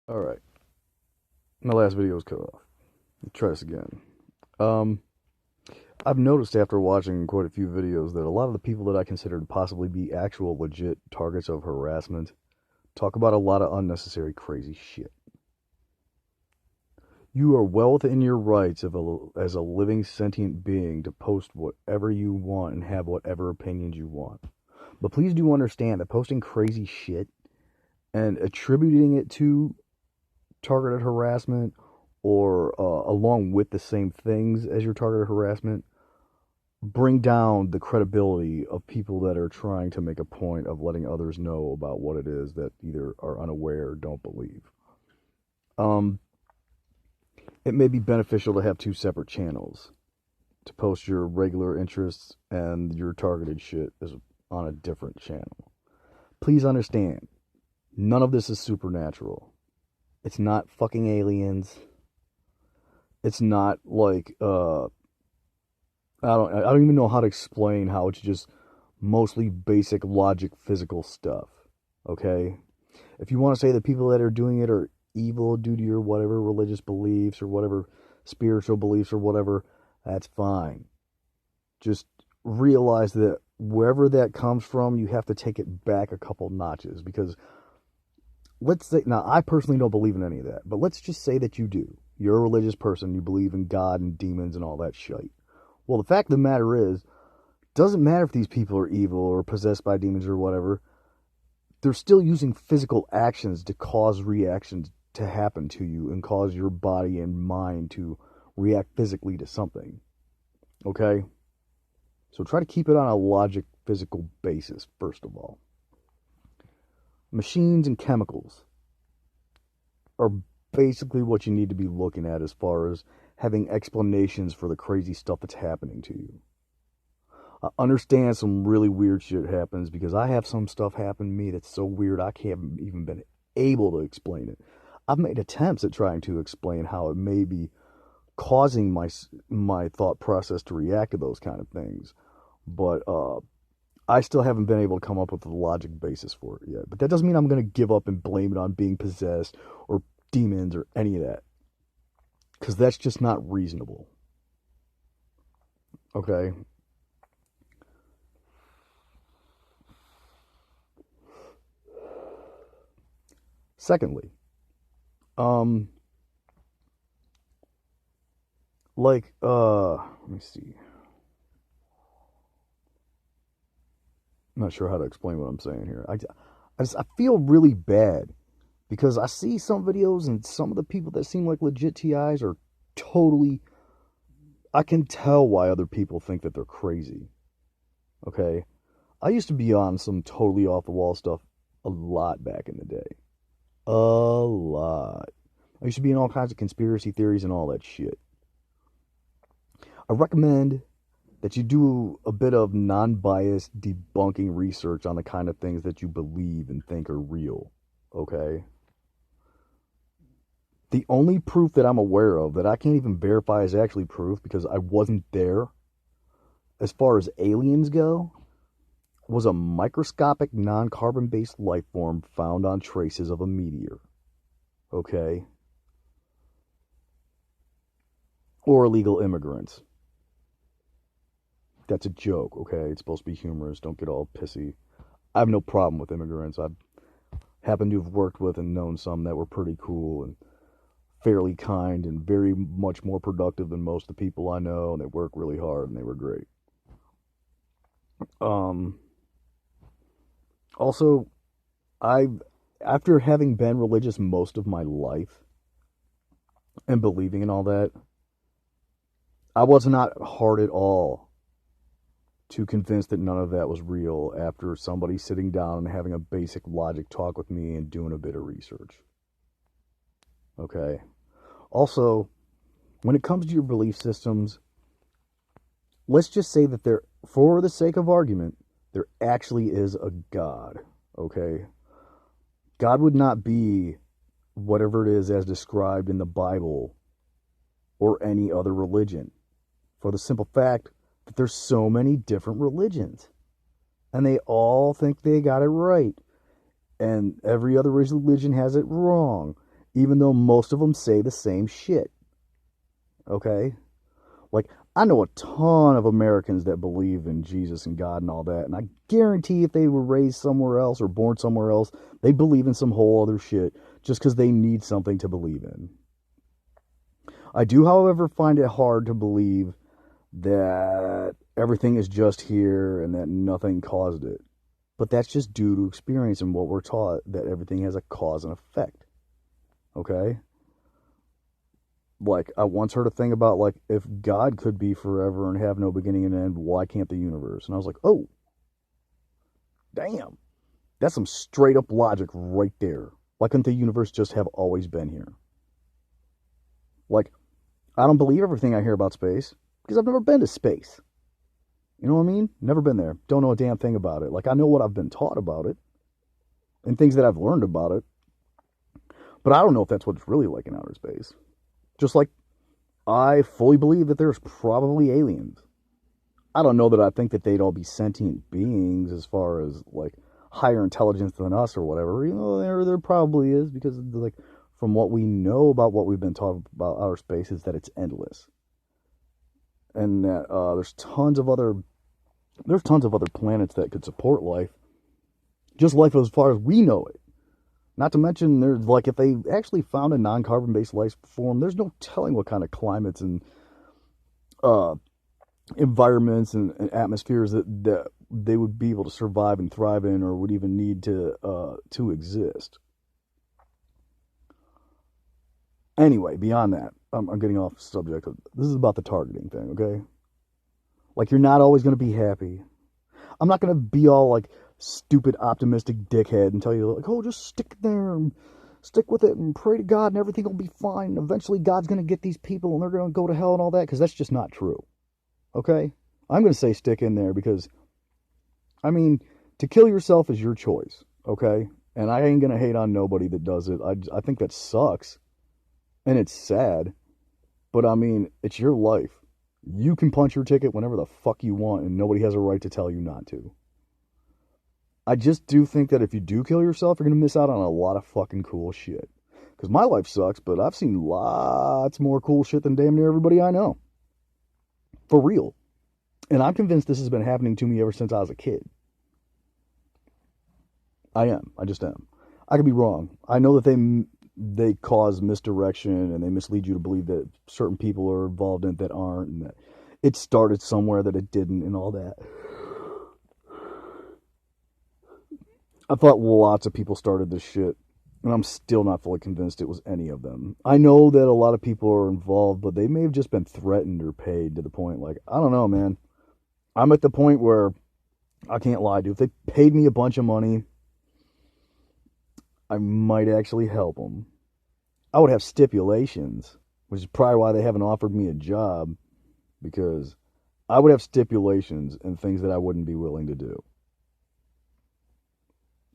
Alright, my last video was cut off. Let's try this again. Um, I've noticed after watching quite a few videos that a lot of the people that I consider to possibly be actual legit targets of harassment talk about a lot of unnecessary crazy shit. You are well within your rights as a living sentient being to post whatever you want and have whatever opinions you want. But please do understand that posting crazy shit and attributing it to targeted harassment or along with the same things as your targeted harassment bring down the credibility of people that are trying to make a point of letting others know about what it is that either are unaware or don't believe. Um, it may be beneficial to have two separate channels to post your regular interests and your targeted shit is on a different channel. Please understand, none of this is supernatural. It's not fucking aliens. It's not like I don't even know how to explain how it's just mostly basic logic physical stuff. Okay? If you want to say the people that are doing it are evil due to your whatever religious beliefs or whatever spiritual beliefs or whatever, that's fine. Just realize that wherever that comes from, you have to take it back a couple notches because let's say now I personally don't believe in any of that, but let's just say that you do. You're a religious person, you believe in God and demons and all that shit. Well, the fact of the matter is, doesn't matter if these people are evil or possessed by demons or whatever, they're still using physical actions to cause reactions to happen to you and cause your body and mind to react physically to something. Okay? So try to keep it on a logic physical basis, first of all. Machines and chemicals are basically what you need to be looking at as far as having explanations for the crazy stuff that's happening to you. I understand some really weird shit happens because I have some stuff happen to me that's so weird I can't even been able to explain it. I've made attempts at trying to explain how it may be causing my thought process to react to those kind of things, but I still haven't been able to come up with a logic basis for it yet. But that doesn't mean I'm going to give up and blame it on being possessed or demons or any of that. Because that's just not reasonable. Okay? Secondly, um, let me see. I'm not sure how to explain what I'm saying here. I feel really bad because I see some videos and some of the people that seem like legit TIs are totally. I can tell why other people think that they're crazy. Okay? I used to be on some totally off the wall stuff a lot back in the day. A lot. I used to be in all kinds of conspiracy theories and all that shit. I recommend that you do a bit of non biased debunking research on the kind of things that you believe and think are real. Okay? The only proof that I'm aware of that I can't even verify is actually proof because I wasn't there, as far as aliens go, was a microscopic non carbon based life form found on traces of a meteor. Okay? Or illegal immigrants. That's a joke, okay? It's supposed to be humorous. Don't get all pissy. I have no problem with immigrants. I've happened to have worked with and known some that were pretty cool and fairly kind and very much more productive than most of the people I know, and they work really hard and they were great. Um, Also, I've after having been religious most of my life and believing in all that, I was not hard at all to convince that none of that was real after somebody sitting down and having a basic logic talk with me and doing a bit of research. Okay. Also, when it comes to your belief systems, let's just say that there, for the sake of argument, there actually is a God. Okay. God would not be whatever it is as described in the Bible or any other religion for the simple fact that there's so many different religions and they all think they got it right and every other religion has it wrong even though most of them say the same shit. Okay? Like, I know a ton of Americans that believe in Jesus and God and all that, and I guarantee if they were raised somewhere else or born somewhere else, they believe in some whole other shit just because they need something to believe in. I do, however, find it hard to believe that everything is just here and that nothing caused it. But that's just due to experience and what we're taught, that everything has a cause and effect. Okay? Like, I once heard a thing about, like, if God could be forever and have no beginning and end, why can't the universe? And I was like, oh, damn. That's some straight up logic right there. Why couldn't the universe just have always been here? Like, I don't believe everything I hear about space because I've never been to space. You know what I mean? Never been there. Don't know a damn thing about it. Like, I know what I've been taught about it and things that I've learned about it. But I don't know if that's what it's really like in outer space. Just like I fully believe that there's probably aliens. I don't know that I think that they'd all be sentient beings as far as, like, higher intelligence than us or whatever. You know, there probably is, because, like, from what we know about what we've been taught about outer space is that it's endless. And that there's tons of other planets that could support life. Just life as far as we know it. Not to mention, there's, like, if they actually found a non-carbon based life form, there's no telling what kind of climates and environments and atmospheres that they would be able to survive and thrive in, or would even need to exist. Anyway, beyond that, I'm getting off the subject. This is about the targeting thing, okay? Like, you're not always going to be happy. I'm not going to be all, like, stupid, optimistic dickhead and tell you, like, oh, just stick there and stick with it and pray to God and everything will be fine. Eventually, God's going to get these people and they're going to go to hell and all that, because that's just not true. Okay? I'm going to say stick in there because, I mean, to kill yourself is your choice, okay? And I ain't going to hate on nobody that does it. I think that sucks. And it's sad. But, I mean, it's your life. You can punch your ticket whenever the fuck you want, and nobody has a right to tell you not to. I just do think that if you do kill yourself, you're going to miss out on a lot of fucking cool shit. Because my life sucks, but I've seen lots more cool shit than damn near everybody I know. For real. And I'm convinced this has been happening to me ever since I was a kid. I am. I just am. I could be wrong. I know that they cause misdirection and they mislead you to believe that certain people are involved in it that aren't, and that it started somewhere that it didn't and all that. I thought lots of people started this shit, and I'm still not fully convinced it was any of them. I know that a lot of people are involved, but they may have just been threatened or paid to the point, like, I don't know, man. I'm at the point where I can't lie, dude. If they paid me a bunch of money, I might actually help them. I would have stipulations, which is probably why they haven't offered me a job, because I would have stipulations and things that I wouldn't be willing to do.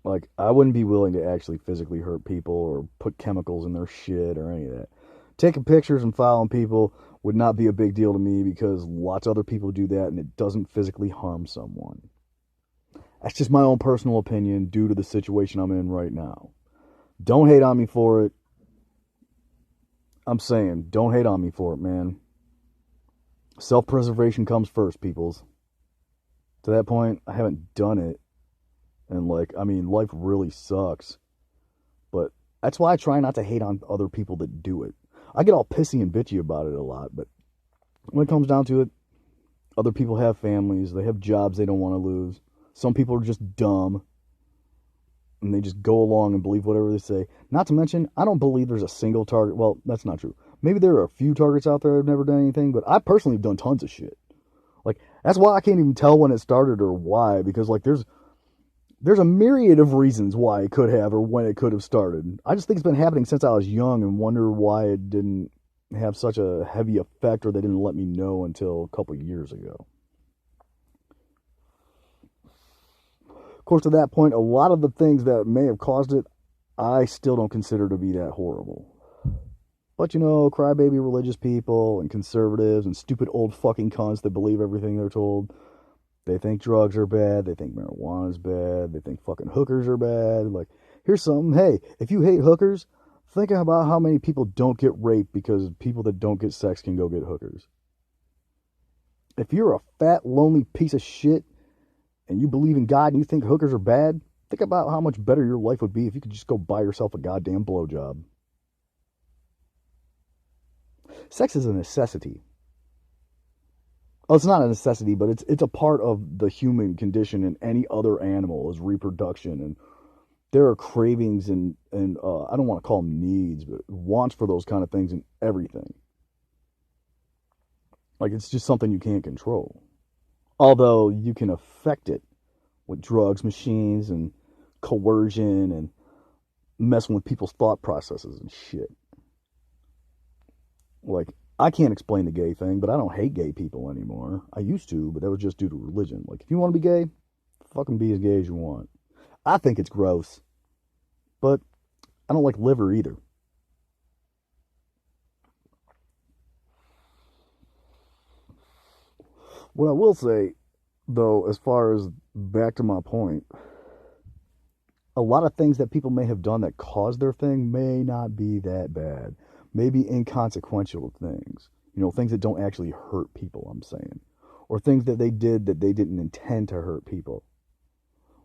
Like, I wouldn't be willing to actually physically hurt people or put chemicals in their shit or any of that. Taking pictures and following people would not be a big deal to me because lots of other people do that and it doesn't physically harm someone. That's just my own personal opinion due to the situation I'm in right now. Don't hate on me for it. I'm saying, don't hate on me for it, man. Self-preservation comes first, peoples. To that point, I haven't done it. And, like, I mean, life really sucks. But that's why I try not to hate on other people that do it. I get all pissy and bitchy about it a lot, but when it comes down to it, other people have families, they have jobs they don't want to lose. Some people are just dumb, and they just go along and believe whatever they say. Not to mention, I don't believe there's a single target. Well, that's not true. Maybe there are a few targets out there that have never done anything, but I personally have done tons of shit. Like, that's why I can't even tell when it started or why, because, like, there's a myriad of reasons why it could have or when it could have started. I just think it's been happening since I was young and wonder why it didn't have such a heavy effect, or they didn't let me know until a couple years ago. Of course, to that point, a lot of the things that may have caused it, I still don't consider to be that horrible. But, you know, crybaby religious people and conservatives and stupid old fucking cunts that believe everything they're told. They think drugs are bad. They think marijuana is bad. They think fucking hookers are bad. Like, here's something. Hey, if you hate hookers, Think about how many people don't get raped because people that don't get sex can go get hookers. If you're a fat, lonely piece of shit and you believe in God and you think hookers are bad, think about how much better your life would be if you could just go buy yourself a goddamn blowjob. Sex is a necessity. Oh, it's not a necessity, but it's a part of the human condition, and any other animal is reproduction, and there are cravings and I don't want to call them needs, but wants for those kind of things in everything. Like, it's just something you can't control. Although you can affect it with drugs, machines, and coercion, and messing with people's thought processes and shit. Like, I can't explain the gay thing, but I don't hate gay people anymore. I used to, but that was just due to religion. Like, if you want to be gay, fucking be as gay as you want. I think it's gross, but I don't like liver either. What I will say, though, as far as back to my point, a lot of things that people may have done that caused their thing may not be that bad. Maybe inconsequential things. You know, things that don't actually hurt people, I'm saying. Or things that they did that they didn't intend to hurt people.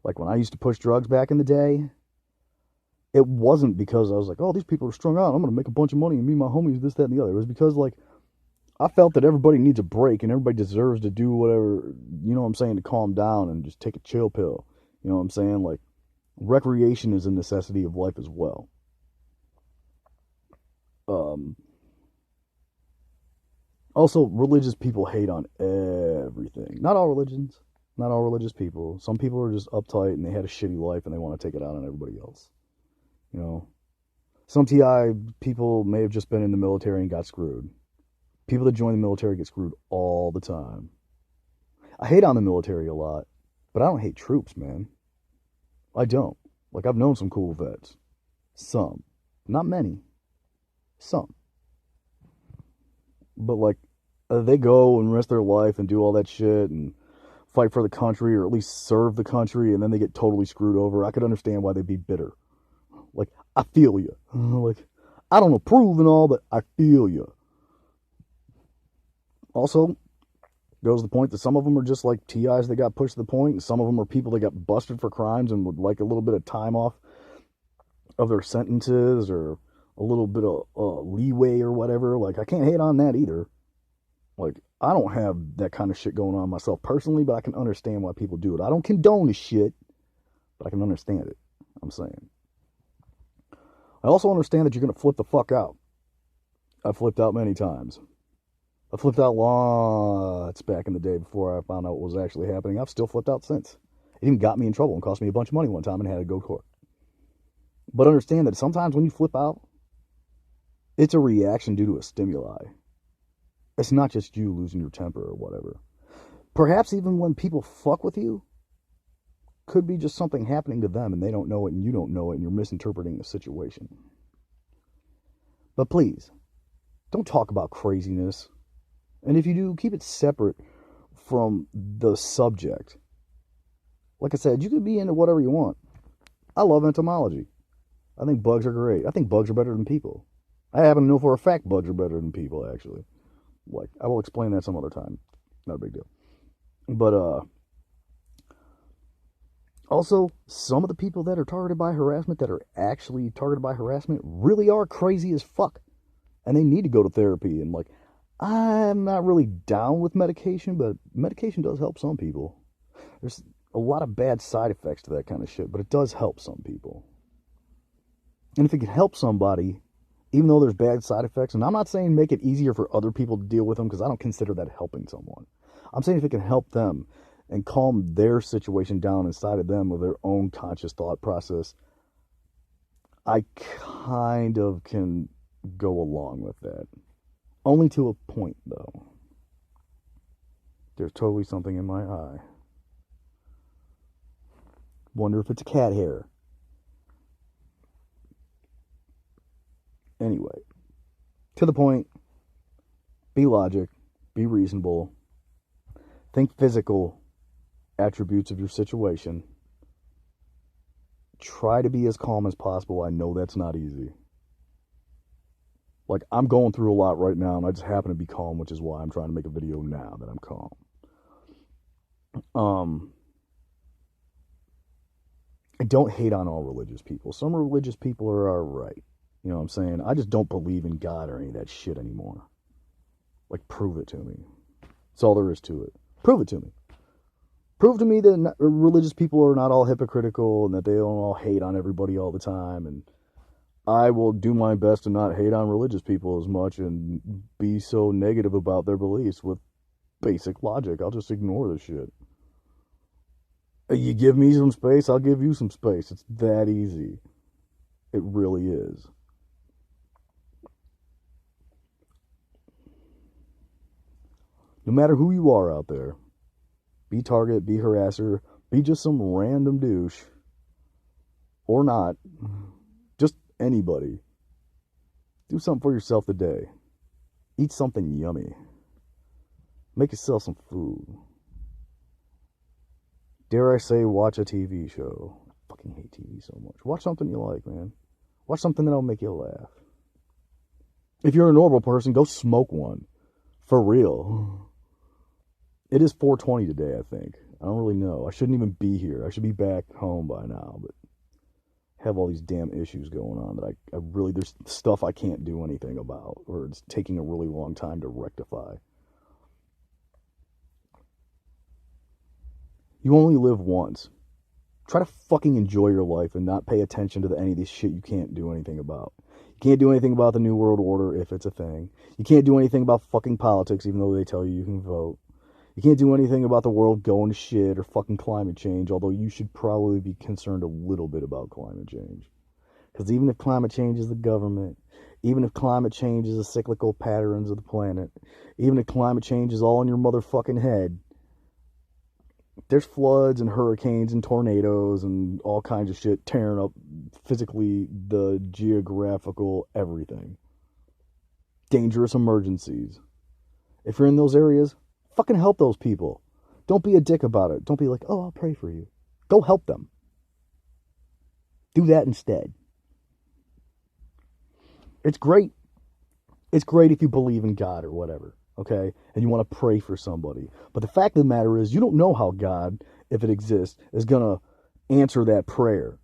Like when I used to push drugs back in the day, it wasn't because I was like, oh, these people are strung out, I'm going to make a bunch of money and me and my homies, this, that, and the other. It was because, like, I felt that everybody needs a break and everybody deserves to do whatever, you know what I'm saying, to calm down and just take a chill pill. You know what I'm saying? Like, recreation is a necessity of life as well. Um, Also, religious people hate on everything. Not all religions, not all religious people. Some people are just uptight and they had a shitty life and they want to take it out on everybody else. You know, some TI people may have just been in the military and got screwed. People that join the military get screwed all the time. I hate on the military a lot, but I don't hate troops, man. I don't. Like, I've known some cool vets. Some. Not many. Some. But, like, they go and risk their life and do all that shit and fight for the country or at least serve the country, and then they get totally screwed over. I could understand why they'd be bitter. Like, I feel you. Like, I don't approve and all, but I feel you. Also, goes the point that some of them are just like TIs that got pushed to the point, and some of them are people that got busted for crimes and would like a little bit of time off of their sentences or a little bit of leeway or whatever. Like, I can't hate on that either. Like, I don't have that kind of shit going on myself personally, but I can understand why people do it. I don't condone this shit, but I can understand it. I'm saying. I also understand that you're going to flip the fuck out. I've flipped out many times. I flipped out lots back in the day before I found out what was actually happening. I've still flipped out since. It even got me in trouble and cost me a bunch of money one time and had to go to court. But understand that sometimes when you flip out, it's a reaction due to a stimuli. It's not just you losing your temper or whatever. Perhaps even when people fuck with you, could be just something happening to them and they don't know it and you don't know it and you're misinterpreting the situation. But please, don't talk about craziness. And if you do, keep it separate from the subject. Like I said, you can be into whatever you want. I love entomology. I think bugs are great. I think bugs are better than people. I happen to know for a fact bugs are better than people, actually. Like, I will explain that some other time. Not a big deal. But, also, some of the people that are targeted by harassment, that are actually targeted by harassment, really are crazy as fuck. And they need to go to therapy. And, like, I'm not really down with medication, but medication does help some people. There's a lot of bad side effects to that kind of shit, but it does help some people. And if it can help somebody, even though there's bad side effects, and I'm not saying make it easier for other people to deal with them, because I don't consider that helping someone. I'm saying if it can help them and calm their situation down inside of them with their own conscious thought process, I kind of can go along with that. Only to a point, though. There's totally something in my eye. Wonder if it's a cat hair. Anyway, to the point, be logic, be reasonable, think physical attributes of your situation. Try to be as calm as possible. I know that's not easy. Like, I'm going through a lot right now, and I just happen to be calm, which is why I'm trying to make a video now that I'm calm. I don't hate on all religious people. Some religious people are alright. You know what I'm saying? I just don't believe in God or any of that shit anymore. Like, prove it to me. That's all there is to it. Prove it to me. Prove to me that religious people are not all hypocritical and that they don't all hate on everybody all the time. And I will do my best to not hate on religious people as much and be so negative about their beliefs with basic logic. I'll just ignore the shit. You give me some space, I'll give you some space. It's that easy. It really is. No matter who you are out there, be target, be harasser, be just some random douche, or not, just anybody. Do something for yourself today. Eat something yummy. Make yourself some food. Dare I say, watch a TV show. I fucking hate TV so much. Watch something you like, man. Watch something that'll make you laugh. If you're a normal person, go smoke one. For real. It is 4:20 today, I think. I don't really know. I shouldn't even be here. I should be back home by now, but I have all these damn issues going on that I really, there's stuff I can't do anything about, or it's taking a really long time to rectify. You only live once. Try to fucking enjoy your life and not pay attention to any of this shit you can't do anything about. You can't do anything about the New World Order if it's a thing. You can't do anything about fucking politics even though they tell you can vote. You can't do anything about the world going to shit or fucking climate change, although you should probably be concerned a little bit about climate change. Because even if climate change is the government, even if climate change is the cyclical patterns of the planet, even if climate change is all in your motherfucking head, there's floods and hurricanes and tornadoes and all kinds of shit tearing up physically the geographical everything. Dangerous emergencies. If you're in those areas, fucking help those people. Don't be a dick about it. Don't be like, oh, I'll pray for you. Go help them. Do that instead. It's great. It's great if you believe in God or whatever. Okay, and you want to pray for somebody. But the fact of the matter is, you don't know how God, if it exists, is going to answer that prayer.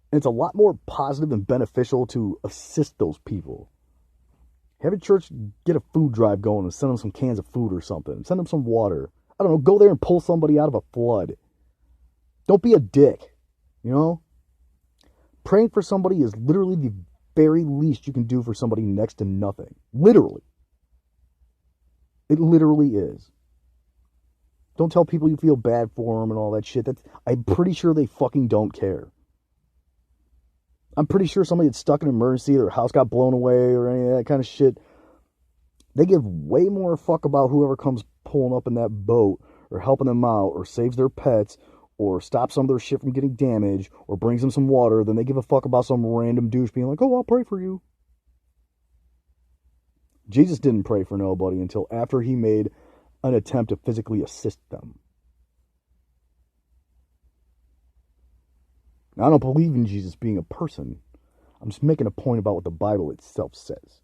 And it's a lot more positive and beneficial to assist those people. Have a church get a food drive going and send them some cans of food or something. Send them some water. I don't know, go there and pull somebody out of a flood. Don't be a dick, you know? Praying for somebody is literally the very least you can do for somebody next to nothing. Literally. It literally is. Don't tell people you feel bad for them and all that shit. I'm pretty sure they fucking don't care. I'm pretty sure somebody that's stuck in an emergency, their house got blown away or any of that kind of shit, they give way more fuck about whoever comes pulling up in that boat or helping them out or saves their pets or stops some of their shit from getting damaged or brings them some water than they give a fuck about some random douche being like, oh, I'll pray for you. Jesus didn't pray for nobody until after he made an attempt to physically assist them. Now, I don't believe in Jesus being a person. I'm just making a point about what the Bible itself says.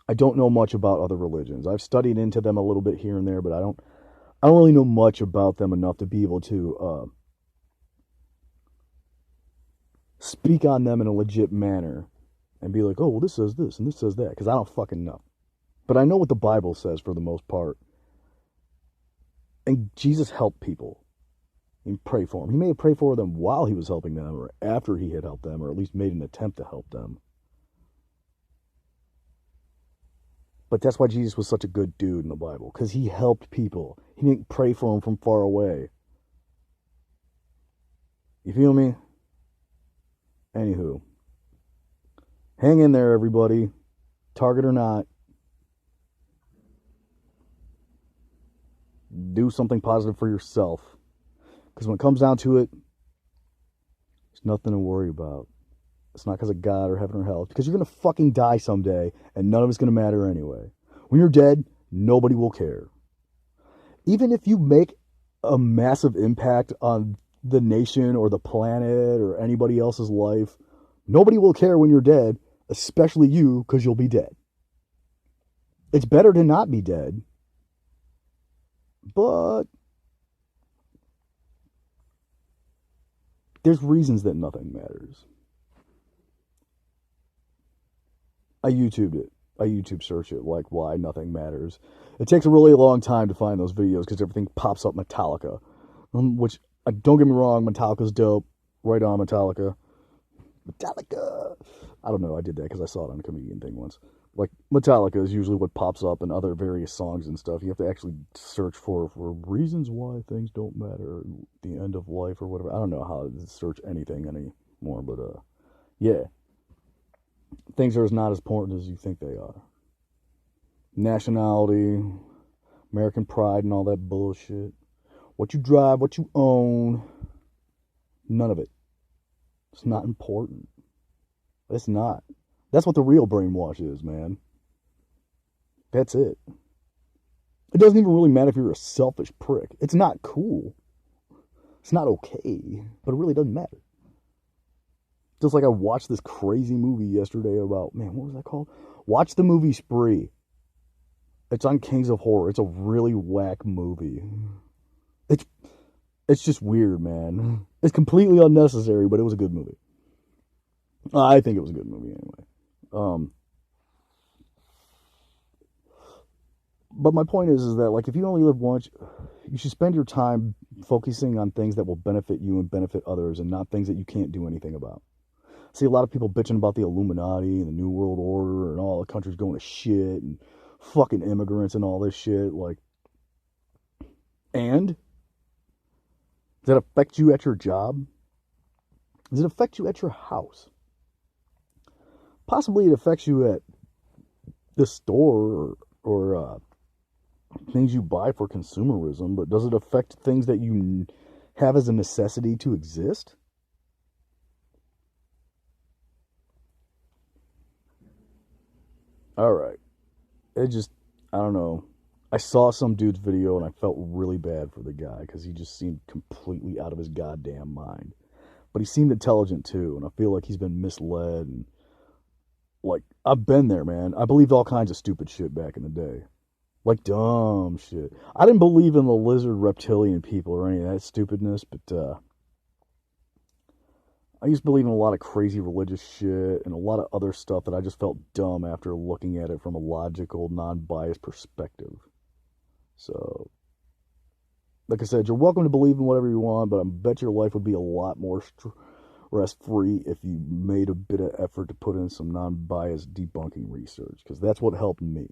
I don't know much about other religions. I've studied into them a little bit here and there, but I don't really know much about them enough to be able to speak on them in a legit manner and be like, oh, well, this says this and this says that, because I don't fucking know. But I know what the Bible says for the most part. And Jesus helped people. And pray for them. He may have prayed for them while he was helping them or after he had helped them or at least made an attempt to help them. But that's why Jesus was such a good dude in the Bible, because he helped people. He didn't pray for them from far away. You feel me? Anywho. Hang in there, everybody. Target or not. Do something positive for yourself. Because when it comes down to it, there's nothing to worry about. It's not because of God or heaven or hell. It's because you're going to fucking die someday, and none of it's going to matter anyway. When you're dead, nobody will care. Even if you make a massive impact on the nation or the planet or anybody else's life, nobody will care when you're dead, especially you, because you'll be dead. It's better to not be dead, but there's reasons that nothing matters. I YouTubed it. I YouTube search it, like why nothing matters. It takes a really long time to find those videos because everything pops up Metallica, which, don't get me wrong, Metallica's dope. Right on, Metallica. Metallica. I don't know. I did that because I saw it on a comedian thing once. Like, Metallica is usually what pops up in other various songs and stuff. You have to actually search for reasons why things don't matter, the end of life or whatever. I don't know how to search anything anymore, but yeah. Things are not as important as you think they are. Nationality, American pride, and all that bullshit. What you drive, what you own, none of it. It's not important. It's not. That's what the real brainwash is, man. That's it. It doesn't even really matter if you're a selfish prick. It's not cool. It's not okay, but it really doesn't matter. Just like I watched this crazy movie yesterday about, man, what was that called? Watch the movie Spree. It's on Kings of Horror. It's a really whack movie. It's just weird, man. It's completely unnecessary, but it was a good movie. I think it was a good movie anyway. But my point is that, like, if you only live once, you should spend your time focusing on things that will benefit you and benefit others, and not things that you can't do anything about. See a lot of people bitching about the Illuminati and the New World Order and all the countries going to shit and fucking immigrants and all this shit. Like, and? Does that affect you at your job? Does it affect you at your house? Possibly it affects you at the store or things you buy for consumerism, but does it affect things that you have as a necessity to exist? All right. I don't know. I saw some dude's video and I felt really bad for the guy because he just seemed completely out of his goddamn mind. But he seemed intelligent too, and I feel like he's been misled. And, like, I've been there, man. I believed all kinds of stupid shit back in the day. Like, dumb shit. I didn't believe in the lizard reptilian people or any of that stupidness, but I used to believe in a lot of crazy religious shit and a lot of other stuff that I just felt dumb after looking at it from a logical, non-biased perspective. So, like I said, you're welcome to believe in whatever you want, but I bet your life would be a lot more stress-free if you made a bit of effort to put in some non-biased debunking research, because that's what helped me.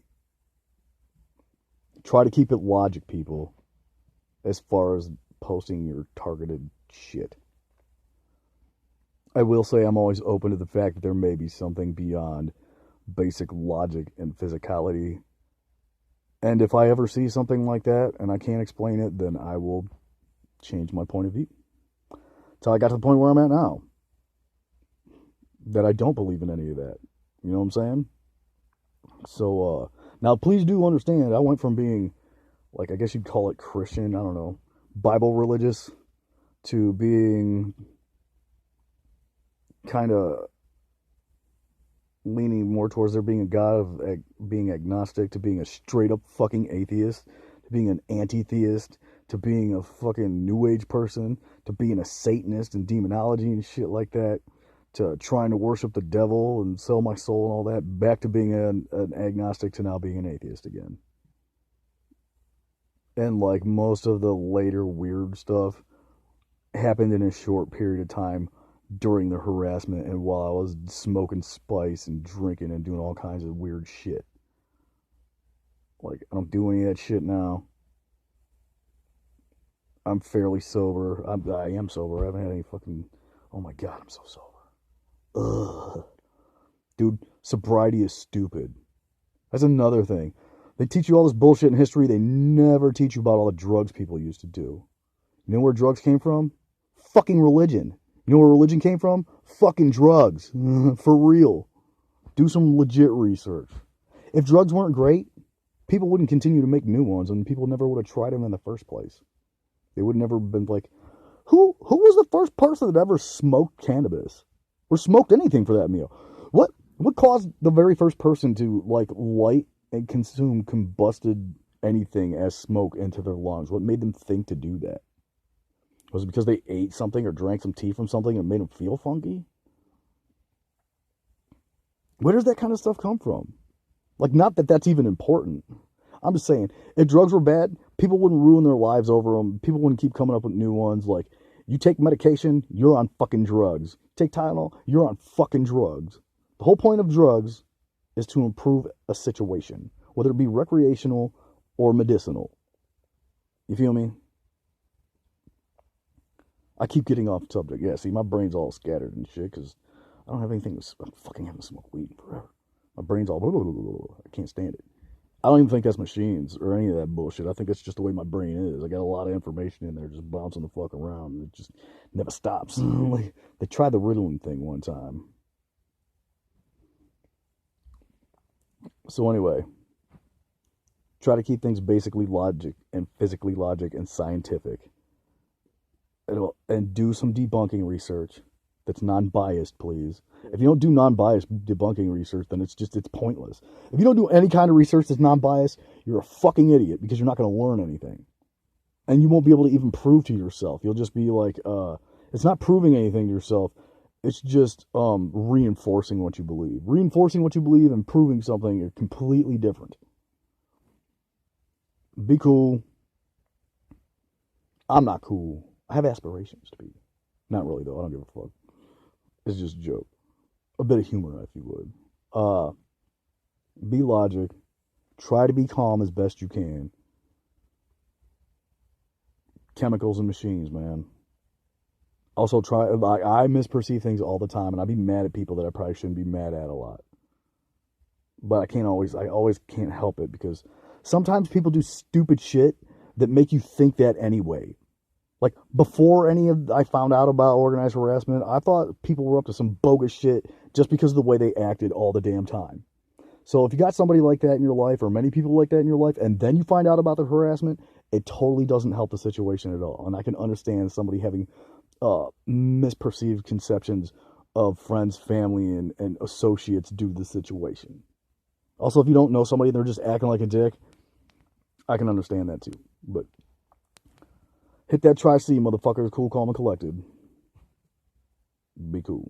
Try to keep it logic, people, as far as posting your targeted shit. I will say I'm always open to the fact that there may be something beyond basic logic and physicality. And if I ever see something like that and I can't explain it, then I will change my point of view. Until I got to the point where I'm at now. That I don't believe in any of that. You know what I'm saying? So, now please do understand, I went from being, like, I guess you'd call it Christian, I don't know, Bible religious, to being kind of leaning more towards there being a God, of being agnostic, to being a straight up fucking atheist, to being an anti-theist, to being a fucking New Age person, to being a Satanist and demonology and shit like that, to trying to worship the devil and sell my soul and all that, back to being an agnostic, to now being an atheist again. And, like, most of the later weird stuff happened in a short period of time during the harassment and while I was smoking spice and drinking and doing all kinds of weird shit. Like, I don't do any of that shit now. I'm fairly sober. I am sober. I haven't had any fucking... Oh my god, I'm so sober. Ugh. Dude, sobriety is stupid. That's another thing. They teach you all this bullshit in history. They never teach you about all the drugs people used to do. You know where drugs came from? Fucking religion. You know where religion came from? Fucking drugs. For real. Do some legit research. If drugs weren't great, people wouldn't continue to make new ones, and people never would have tried them in the first place. They would never have been like, who was the first person that ever smoked cannabis? Or smoked anything for that meal? What What caused the very first person to like light and consume combusted anything as smoke into their lungs? What made them think to do that? Was it because they ate something or drank some tea from something and it made them feel funky? Where does that kind of stuff come from? Like, not that that's even important. I'm just saying, if drugs were bad, people wouldn't ruin their lives over them. People wouldn't keep coming up with new ones. Like, you take medication, you're on fucking drugs. Take Tylenol, you're on fucking drugs. The whole point of drugs is to improve a situation, whether it be recreational or medicinal. You feel me? I keep getting off subject. Yeah, see, my brain's all scattered and shit because I don't have anything to. I fucking haven't smoked weed forever. My brain's all. Blah, blah, blah, blah. I can't stand it. I don't even think that's machines or any of that bullshit. I think it's just the way my brain is. I got a lot of information in there just bouncing the fuck around. And it just never stops. Like, they tried the Ritalin thing one time. So anyway, try to keep things basically logic and physically logic and scientific. And do some debunking research that's non-biased, please. If you don't do non-biased debunking research, then it's pointless. If you don't do any kind of research that's non-biased, you're a fucking idiot because you're not going to learn anything. And you won't be able to even prove to yourself. You'll just be like, it's not proving anything to yourself. It's just reinforcing what you believe. Reinforcing what you believe and proving something are completely different. Be cool. I'm not cool. I have aspirations to be. Not really, though. I don't give a fuck. It's just a joke. A bit of humor, if you would. Be logic. Try to be calm as best you can. Chemicals and machines, man. Also, I misperceive things all the time, and I be mad at people that I probably shouldn't be mad at a lot. But I always can't help it because sometimes people do stupid shit that make you think that anyway. Like, before I found out about organized harassment, I thought people were up to some bogus shit just because of the way they acted all the damn time. So if you got somebody like that in your life, or many people like that in your life, and then you find out about the harassment, it totally doesn't help the situation at all. And I can understand somebody having misperceived conceptions of friends, family, and associates due to the situation. Also, if you don't know somebody and they're just acting like a dick, I can understand that too. But hit that Tri-C, motherfuckers. Cool, calm, and collected. Be cool.